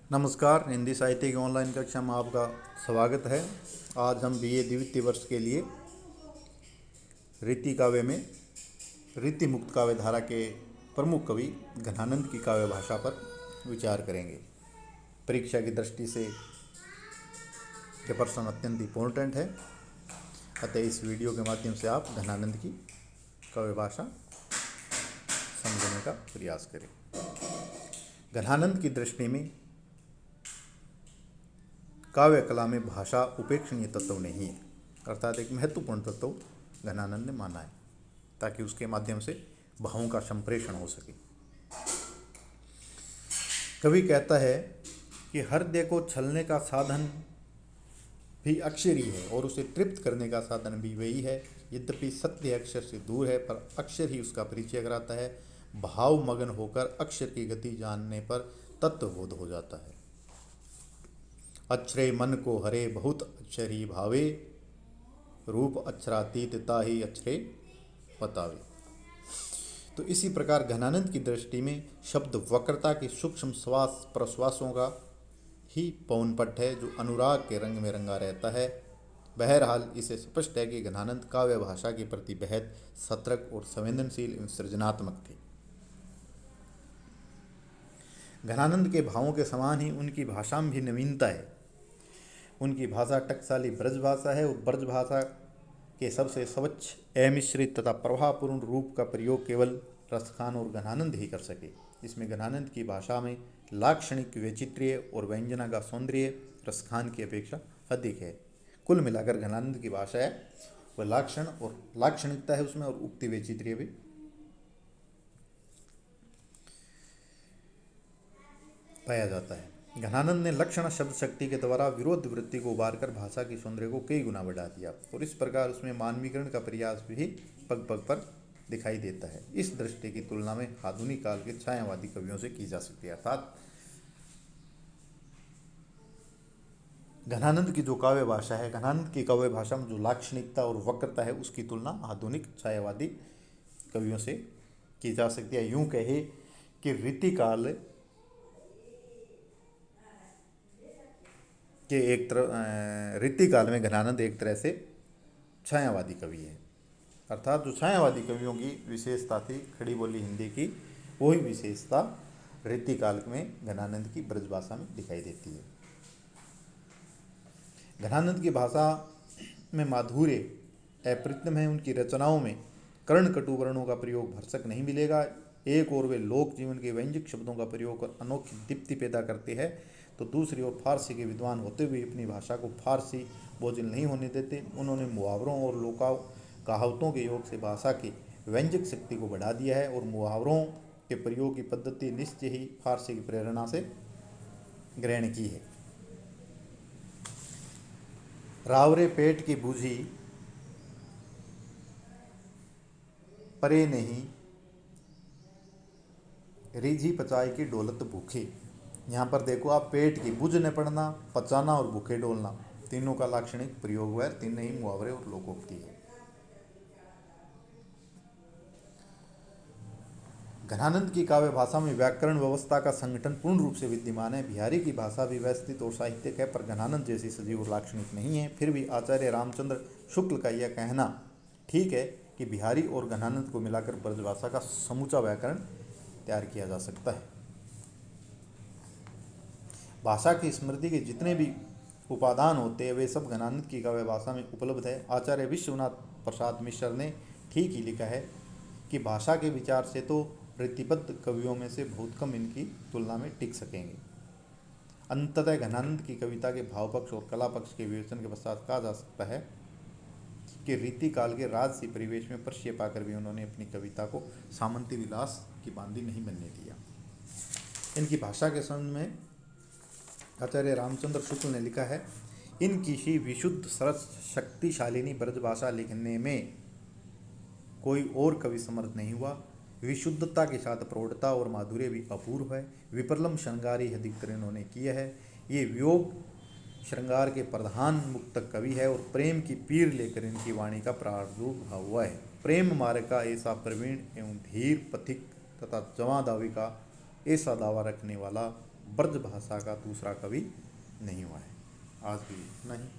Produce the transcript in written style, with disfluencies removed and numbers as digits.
नमस्कार। हिंदी साहित्य की ऑनलाइन कक्षा में आपका स्वागत है। आज हम बीए द्वितीय वर्ष के लिए रीति काव्य में रीति मुक्त काव्य धारा के प्रमुख कवि घनानंद की काव्य भाषा पर विचार करेंगे। परीक्षा की दृष्टि से ये प्रश्न अत्यंत इम्पोर्टेंट है, अतः इस वीडियो के माध्यम से आप घनानंद की काव्य भाषा समझने का प्रयास करें। घनानंद की दृष्टि में काव्य कला में भाषा उपेक्षणीय तत्व नहीं है, अर्थात एक महत्वपूर्ण तत्व घनानंद ने माना है ताकि उसके माध्यम से भावों का संप्रेषण हो सके। कवि कहता है कि हृदय को छलने का साधन भी अक्षर ही है और उसे तृप्त करने का साधन भी वही है। यद्यपि सत्य अक्षर से दूर है, पर अक्षर ही उसका परिचय कराता है। भाव मगन होकर अक्षर की गति जानने पर तत्वबोध हो जाता है। अक्षरे मन को हरे बहुत अक्षरी भावे, रूप अक्षरातीत ताहि अक्षरे बतावे। तो इसी प्रकार घनानंद की दृष्टि में शब्द वक्रता के सूक्ष्म श्वास प्रश्वासों का ही पवनपट है जो अनुराग के रंग में रंगा रहता है। बहरहाल इसे स्पष्ट है कि घनानंद काव्य भाषा के प्रति बेहद सतर्क और संवेदनशील एवं सृजनात्मक थे। घनानंद के भावों के समान ही उनकी भाषा में भी नवीनता है। उनकी भाषा टकसाली ब्रज भाषा है और ब्रज भाषा के सबसे स्वच्छ अमिश्रित तथा प्रभावपूर्ण रूप का प्रयोग केवल रसखान और घनानंद ही कर सके। इसमें घनानंद की भाषा में लाक्षणिक वैचित्र्य और व्यंजना का सौंदर्य रसखान की अपेक्षा अधिक है। कुल मिलाकर घनानंद की भाषा है वह लाक्षण और लाक्षणिकता है उसमें, और उक्ति वैचित्र्य भी पाया जाता है। घनानंद ने लक्षण शब्द शक्ति के द्वारा विरोध वृत्ति को उबारकर भाषा की सौंदर्य को कई गुना बढ़ा दिया और इस प्रकार उसमें मानवीकरण का प्रयास भी पग पग पर दिखाई देता है। इस दृष्टि की तुलना में आधुनिक काल के छायावादी कवियों से की जा सकती है। अर्थात घनानंद की जो काव्य भाषा है, घनानंद की काव्य भाषा में जो लाक्षणिकता और वक्रता है, उसकी तुलना आधुनिक छायावादी कवियों से की जा सकती है। यूं कहे कि रीतिकाल के रीतिकाल में घनानंद एक तरह से छायावादी कवि है। अर्थात जो छायावादी कवियों की विशेषता थी खड़ी बोली हिंदी की, वही विशेषता रीतिकाल में घनानंद की ब्रज भाषा में दिखाई देती है। घनानंद की भाषा में माधुर्य अप्रतिम है। उनकी रचनाओं में कर्ण कटु वर्णों का प्रयोग भरसक नहीं मिलेगा। एक और वे लोक जीवन के व्यंजक शब्दों का प्रयोग कर अनोखी दीप्ति पैदा करते हैं, तो दूसरी ओर फारसी के विद्वान होते हुए अपनी भाषा को फारसी बोझिल नहीं होने देते। उन्होंने मुहावरों और लोका कहावतों के योग से भाषा की व्यंजक शक्ति को बढ़ा दिया है और मुहावरों के प्रयोग की पद्धति निश्चय ही फारसी की प्रेरणा से ग्रहण की है। रावरे पेट की बूझी परे नहीं, रीझी पचाई की डोलत भूखे। यहाँ पर देखो आप, पेट की बुझने पड़ना, पचाना और भूखे डोलना, तीनों का लाक्षणिक प्रयोग हुआ है। तीनों ही मुहावरे और लोकोक्ति है। घनानंद की काव्य भाषा में व्याकरण व्यवस्था का संगठन पूर्ण रूप से विद्यमान है। बिहारी की भाषा भी व्यवस्थित और साहित्यिक है, पर घनानंद जैसी सजीव और लाक्षणिक नहीं है। फिर भी आचार्य रामचंद्र शुक्ल का यह कहना ठीक है कि बिहारी और घनानंद को मिलाकर ब्रजभाषा का समूचा व्याकरण तैयार किया जा सकता है। भाषा की स्मृति के जितने भी उपादान होते हैं वे सब घनानंद की काव्य भाषा में उपलब्ध है। आचार्य विश्वनाथ प्रसाद मिश्र ने ठीक ही लिखा है कि भाषा के विचार से तो रीतिबद्ध कवियों में से बहुत कम इनकी तुलना में टिक सकेंगे। अंततः घनानंद की कविता के भाव पक्ष और कला पक्ष के विवेचन के पश्चात कहा जा सकता है कि रीति काल के राजसी परिवेश में प्रश्रय पाकर भी उन्होंने अपनी कविता को सामंती विलास की बांदी नहीं बनने दिया। इनकी भाषा के संबंध में आचार्य रामचंद्र शुक्ल ने लिखा है, इनकी सी विशुद्ध सरस शक्तिशालिनी ब्रजभाषा लिखने में कोई और कवि समर्थ नहीं हुआ। विशुद्धता के साथ प्रौढ़ता और माधुर्य भी अपूर्व है। विप्रलम श्रृंगार ही अधिकतर इन्होंने किया है। ये वियोग श्रृंगार के प्रधान मुक्तक कवि है और प्रेम की पीर लेकर इनकी वाणी का प्रादुर्भाव हुआ है। प्रेम मार्ग का ऐसा प्रवीण एवं धीर पथिक तथा जवां दावी का ऐसा दावा रखने वाला ब्रज भाषा का दूसरा कवि नहीं हुआ है। आज भी इतना ही।